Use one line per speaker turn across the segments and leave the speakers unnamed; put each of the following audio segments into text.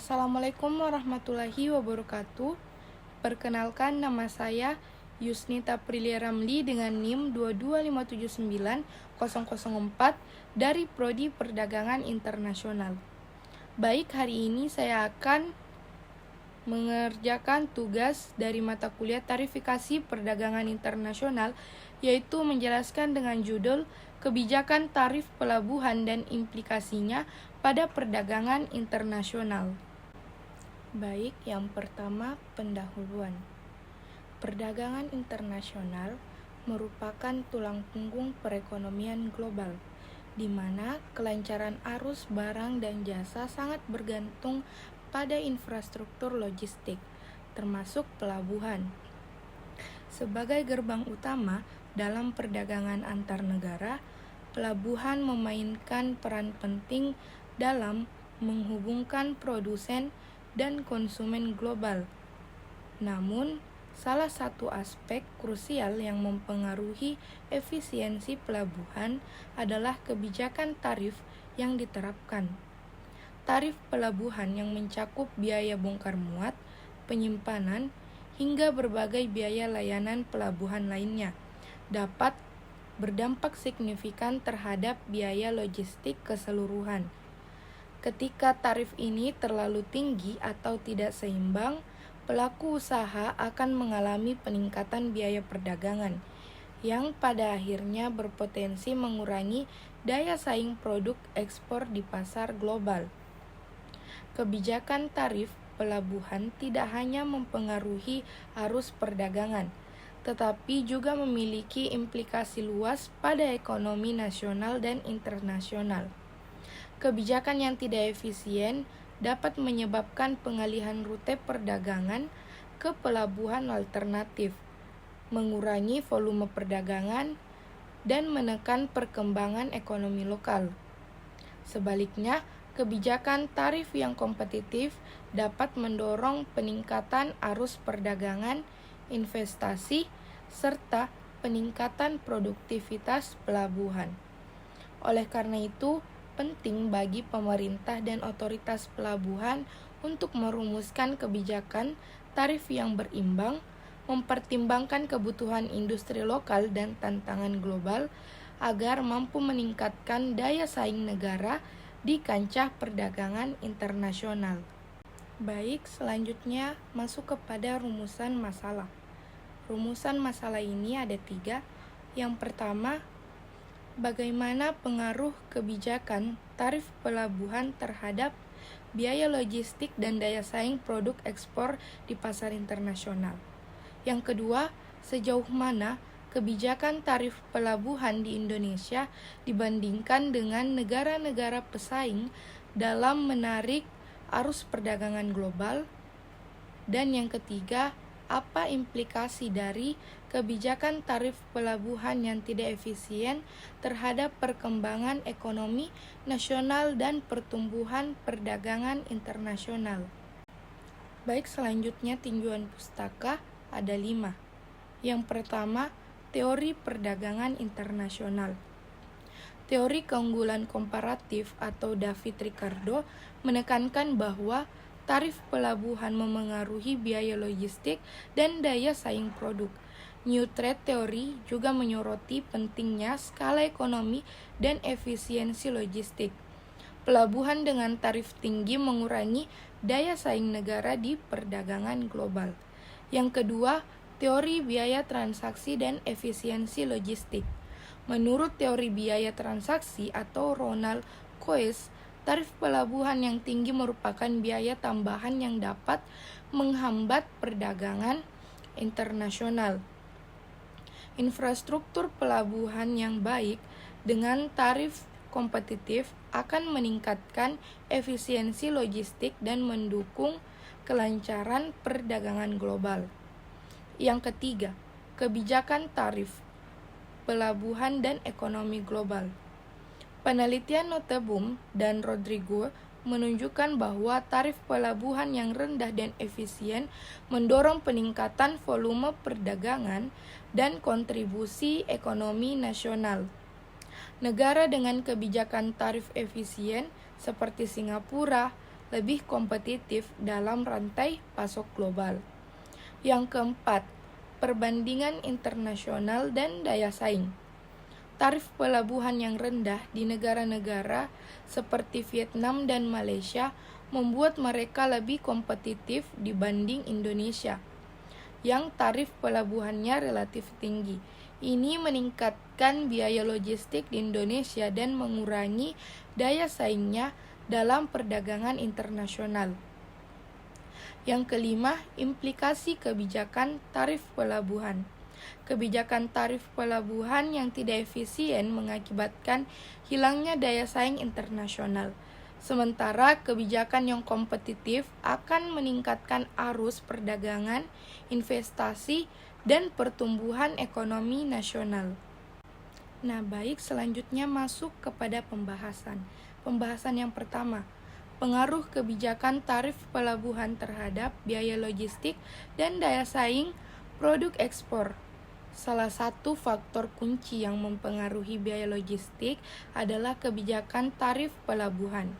Assalamualaikum warahmatullahi wabarakatuh. Perkenalkan, nama saya Yusnita Prilia Ramli dengan NIM 225790004 dari Prodi Perdagangan Internasional. Baik, hari ini saya akan mengerjakan tugas dari mata kuliah Tarifikasi Perdagangan Internasional, yaitu menjelaskan dengan judul Kebijakan Tarif Pelabuhan dan Implikasinya pada Perdagangan Internasional. Baik, yang pertama, pendahuluan. Perdagangan internasional merupakan tulang punggung perekonomian global, di mana kelancaran arus barang dan jasa sangat bergantung pada infrastruktur logistik, termasuk pelabuhan. Sebagai gerbang utama dalam perdagangan antar negara, pelabuhan memainkan peran penting dalam menghubungkan produsen dan konsumen global. Namun, salah satu aspek krusial yang mempengaruhi efisiensi pelabuhan adalah kebijakan tarif yang diterapkan. Tarif pelabuhan yang mencakup biaya bongkar muat, penyimpanan, hingga berbagai biaya layanan pelabuhan lainnya dapat berdampak signifikan terhadap biaya logistik keseluruhan. Ketika tarif ini terlalu tinggi atau tidak seimbang, pelaku usaha akan mengalami peningkatan biaya perdagangan, yang pada akhirnya berpotensi mengurangi daya saing produk ekspor di pasar global. Kebijakan tarif pelabuhan tidak hanya mempengaruhi arus perdagangan, tetapi juga memiliki implikasi luas pada ekonomi nasional dan internasional. Kebijakan yang tidak efisien dapat menyebabkan pengalihan rute perdagangan ke pelabuhan alternatif, mengurangi volume perdagangan, dan menekan perkembangan ekonomi lokal. Sebaliknya, kebijakan tarif yang kompetitif dapat mendorong peningkatan arus perdagangan, investasi, serta peningkatan produktivitas pelabuhan. Oleh karena itu, penting bagi pemerintah dan otoritas pelabuhan untuk merumuskan kebijakan tarif yang berimbang, mempertimbangkan kebutuhan industri lokal dan tantangan global agar mampu meningkatkan daya saing negara di kancah perdagangan internasional. Baik, selanjutnya masuk kepada rumusan masalah. Rumusan masalah ini ada 3. Yang pertama, bagaimana pengaruh kebijakan tarif pelabuhan terhadap biaya logistik dan daya saing produk ekspor di pasar internasional. Yang kedua, sejauh mana kebijakan tarif pelabuhan di Indonesia dibandingkan dengan negara-negara pesaing dalam menarik arus perdagangan global. Dan yang ketiga, apa implikasi dari kebijakan tarif pelabuhan yang tidak efisien terhadap perkembangan ekonomi nasional dan pertumbuhan perdagangan internasional. Baik, selanjutnya tinjauan pustaka ada 5. Yang pertama, teori perdagangan internasional. Teori keunggulan komparatif atau David Ricardo menekankan bahwa tarif pelabuhan memengaruhi biaya logistik dan daya saing produk. New Trade Theory juga menyoroti pentingnya skala ekonomi dan efisiensi logistik. Pelabuhan dengan tarif tinggi mengurangi daya saing negara di perdagangan global. Yang kedua, teori biaya transaksi dan efisiensi logistik. Menurut teori biaya transaksi atau Ronald Coase, tarif pelabuhan yang tinggi merupakan biaya tambahan yang dapat menghambat perdagangan internasional. Infrastruktur pelabuhan yang baik dengan tarif kompetitif akan meningkatkan efisiensi logistik dan mendukung kelancaran perdagangan global. Yang ketiga, kebijakan tarif pelabuhan dan ekonomi global. Penelitian Nottebohm dan Rodrigo menunjukkan bahwa tarif pelabuhan yang rendah dan efisien mendorong peningkatan volume perdagangan dan kontribusi ekonomi nasional. Negara dengan kebijakan tarif efisien seperti Singapura, lebih kompetitif dalam rantai pasok global. Yang keempat, perbandingan internasional dan daya saing. Tarif pelabuhan yang rendah di negara-negara seperti Vietnam dan Malaysia membuat mereka lebih kompetitif dibanding Indonesia, yang tarif pelabuhannya relatif tinggi. Ini meningkatkan biaya logistik di Indonesia dan mengurangi daya saingnya dalam perdagangan internasional. Yang kelima, implikasi kebijakan tarif pelabuhan. Kebijakan tarif pelabuhan yang tidak efisien mengakibatkan hilangnya daya saing internasional. Sementara kebijakan yang kompetitif akan meningkatkan arus perdagangan, investasi, dan pertumbuhan ekonomi nasional. Nah, baik, selanjutnya masuk kepada pembahasan. Pembahasan yang pertama, pengaruh kebijakan tarif pelabuhan terhadap biaya logistik dan daya saing produk ekspor. Salah satu faktor kunci yang mempengaruhi biaya logistik adalah kebijakan tarif pelabuhan.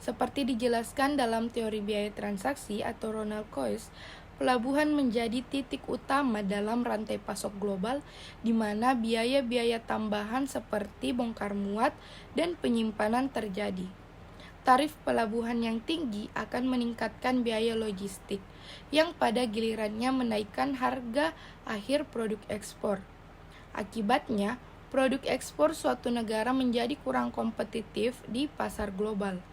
Seperti dijelaskan dalam teori biaya transaksi atau Ronald Coase, pelabuhan menjadi titik utama dalam rantai pasok global di mana biaya-biaya tambahan seperti bongkar muat dan penyimpanan terjadi. Tarif pelabuhan yang tinggi akan meningkatkan biaya logistik, yang pada gilirannya menaikkan harga akhir produk ekspor. Akibatnya, produk ekspor suatu negara menjadi kurang kompetitif di pasar global.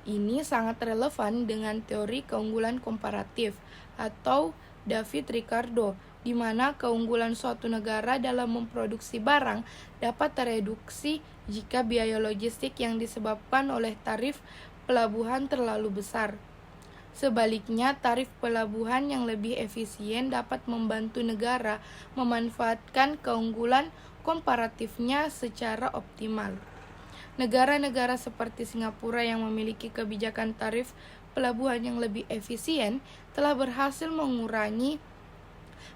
Ini sangat relevan dengan teori keunggulan komparatif atau David Ricardo, di mana keunggulan suatu negara dalam memproduksi barang dapat tereduksi jika biaya logistik yang disebabkan oleh tarif pelabuhan terlalu besar. Sebaliknya, tarif pelabuhan yang lebih efisien dapat membantu negara memanfaatkan keunggulan komparatifnya secara optimal. Negara-negara seperti Singapura yang memiliki kebijakan tarif pelabuhan yang lebih efisien telah berhasil mengurangi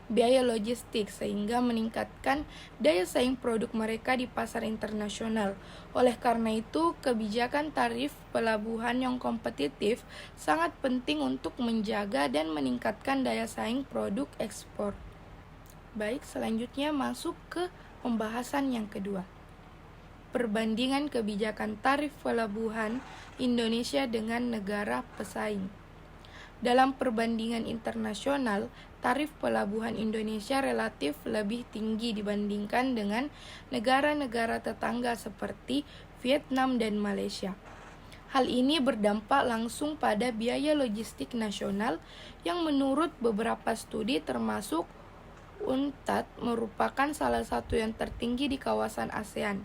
biaya logistik sehingga meningkatkan daya saing produk mereka di pasar internasional. Oleh karena itu, kebijakan tarif pelabuhan yang kompetitif sangat penting untuk menjaga dan meningkatkan daya saing produk ekspor. Baik, selanjutnya masuk ke pembahasan yang kedua. Perbandingan kebijakan tarif pelabuhan Indonesia dengan negara pesaing. Dalam perbandingan internasional, tarif pelabuhan Indonesia relatif lebih tinggi dibandingkan dengan negara-negara tetangga seperti Vietnam dan Malaysia. Hal ini berdampak langsung pada biaya logistik nasional yang menurut beberapa studi termasuk UNCTAD merupakan salah satu yang tertinggi di kawasan ASEAN.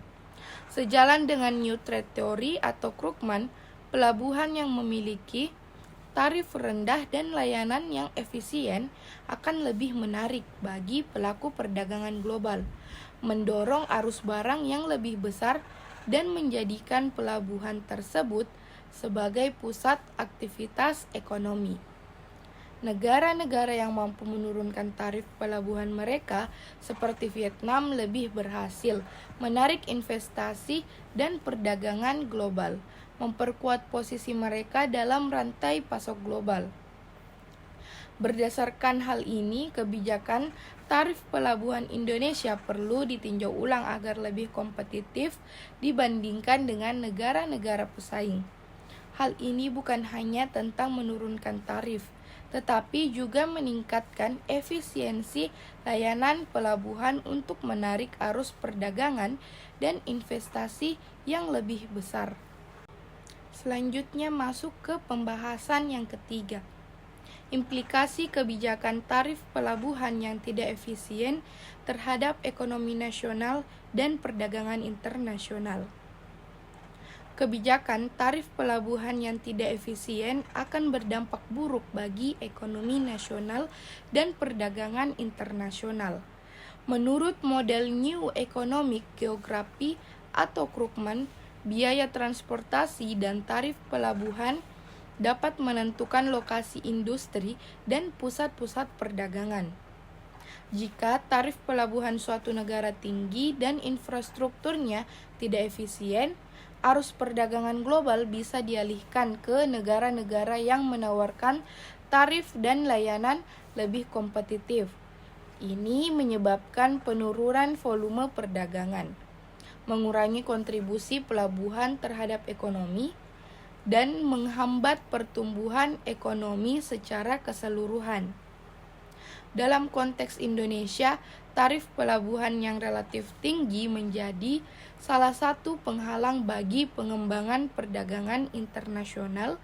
Sejalan dengan New Trade Theory atau Krugman, pelabuhan yang memiliki tarif rendah dan layanan yang efisien akan lebih menarik bagi pelaku perdagangan global, mendorong arus barang yang lebih besar dan menjadikan pelabuhan tersebut sebagai pusat aktivitas ekonomi. Negara-negara yang mampu menurunkan tarif pelabuhan mereka, seperti Vietnam, lebih berhasil menarik investasi dan perdagangan global, memperkuat posisi mereka dalam rantai pasok global. Berdasarkan hal ini, kebijakan tarif pelabuhan Indonesia perlu ditinjau ulang agar lebih kompetitif dibandingkan dengan negara-negara pesaing. Hal ini bukan hanya tentang menurunkan tarif, tetapi juga meningkatkan efisiensi layanan pelabuhan untuk menarik arus perdagangan dan investasi yang lebih besar. Selanjutnya masuk ke pembahasan yang ketiga. Implikasi kebijakan tarif pelabuhan yang tidak efisien terhadap ekonomi nasional dan perdagangan internasional. Kebijakan tarif pelabuhan yang tidak efisien akan berdampak buruk bagi ekonomi nasional dan perdagangan internasional. Menurut model New Economic Geography atau Krugman, biaya transportasi dan tarif pelabuhan dapat menentukan lokasi industri dan pusat-pusat perdagangan. Jika tarif pelabuhan suatu negara tinggi dan infrastrukturnya tidak efisien, arus perdagangan global bisa dialihkan ke negara-negara yang menawarkan tarif dan layanan lebih kompetitif. Ini menyebabkan penurunan volume perdagangan, mengurangi kontribusi pelabuhan terhadap ekonomi, dan menghambat pertumbuhan ekonomi secara keseluruhan. Dalam konteks Indonesia, tarif pelabuhan yang relatif tinggi menjadi salah satu penghalang bagi pengembangan perdagangan internasional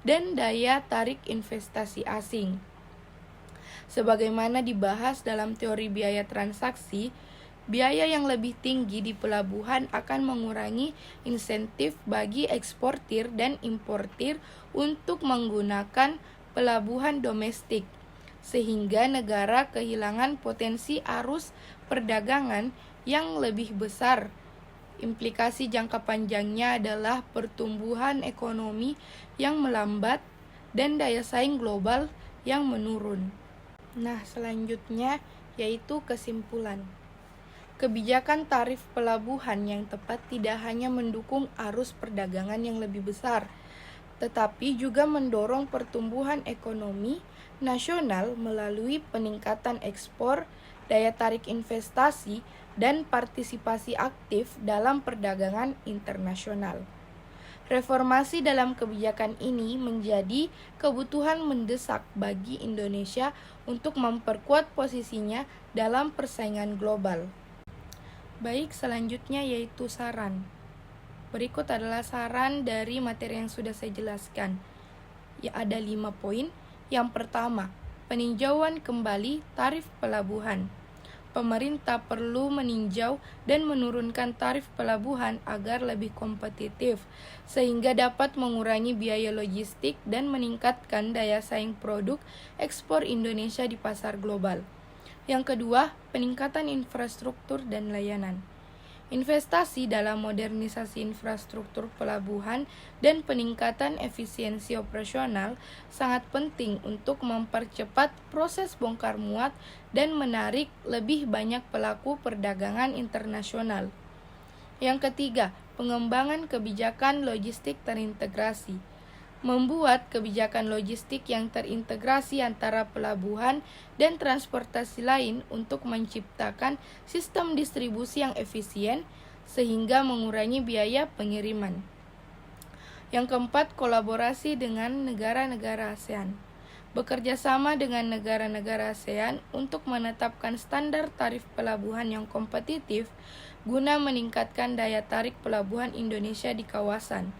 dan daya tarik investasi asing. Sebagaimana dibahas dalam teori biaya transaksi, biaya yang lebih tinggi di pelabuhan akan mengurangi insentif bagi eksportir dan importir untuk menggunakan pelabuhan domestik, sehingga negara kehilangan potensi arus perdagangan yang lebih besar. Implikasi jangka panjangnya adalah pertumbuhan ekonomi yang melambat dan daya saing global yang menurun. Nah, selanjutnya yaitu kesimpulan. Kebijakan tarif pelabuhan yang tepat tidak hanya mendukung arus perdagangan yang lebih besar, tetapi juga mendorong pertumbuhan ekonomi nasional melalui peningkatan ekspor, daya tarik investasi, dan partisipasi aktif dalam perdagangan internasional. Reformasi dalam kebijakan ini menjadi kebutuhan mendesak bagi Indonesia untuk memperkuat posisinya dalam persaingan global. Baik, selanjutnya yaitu saran. Berikut adalah saran dari materi yang sudah saya jelaskan. Ya, ada 5 poin. Yang pertama, peninjauan kembali tarif pelabuhan. Pemerintah perlu meninjau dan menurunkan tarif pelabuhan agar lebih kompetitif, sehingga dapat mengurangi biaya logistik dan meningkatkan daya saing produk ekspor Indonesia di pasar global. Yang kedua, peningkatan infrastruktur dan layanan. Investasi dalam modernisasi infrastruktur pelabuhan dan peningkatan efisiensi operasional sangat penting untuk mempercepat proses bongkar muat dan menarik lebih banyak pelaku perdagangan internasional. Yang ketiga, pengembangan kebijakan logistik terintegrasi. Membuat kebijakan logistik yang terintegrasi antara pelabuhan dan transportasi lain untuk menciptakan sistem distribusi yang efisien sehingga mengurangi biaya pengiriman. Yang keempat, kolaborasi dengan negara-negara ASEAN. Bekerja sama dengan negara-negara ASEAN untuk menetapkan standar tarif pelabuhan yang kompetitif guna meningkatkan daya tarik pelabuhan Indonesia di kawasan.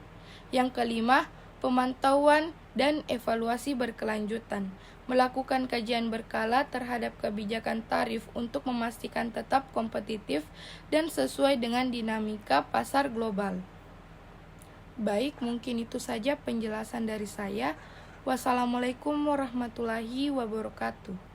Yang kelima, pemantauan dan evaluasi berkelanjutan, melakukan kajian berkala terhadap kebijakan tarif untuk memastikan tetap kompetitif dan sesuai dengan dinamika pasar global. Baik, mungkin itu saja penjelasan dari saya. Wassalamualaikum warahmatullahi wabarakatuh.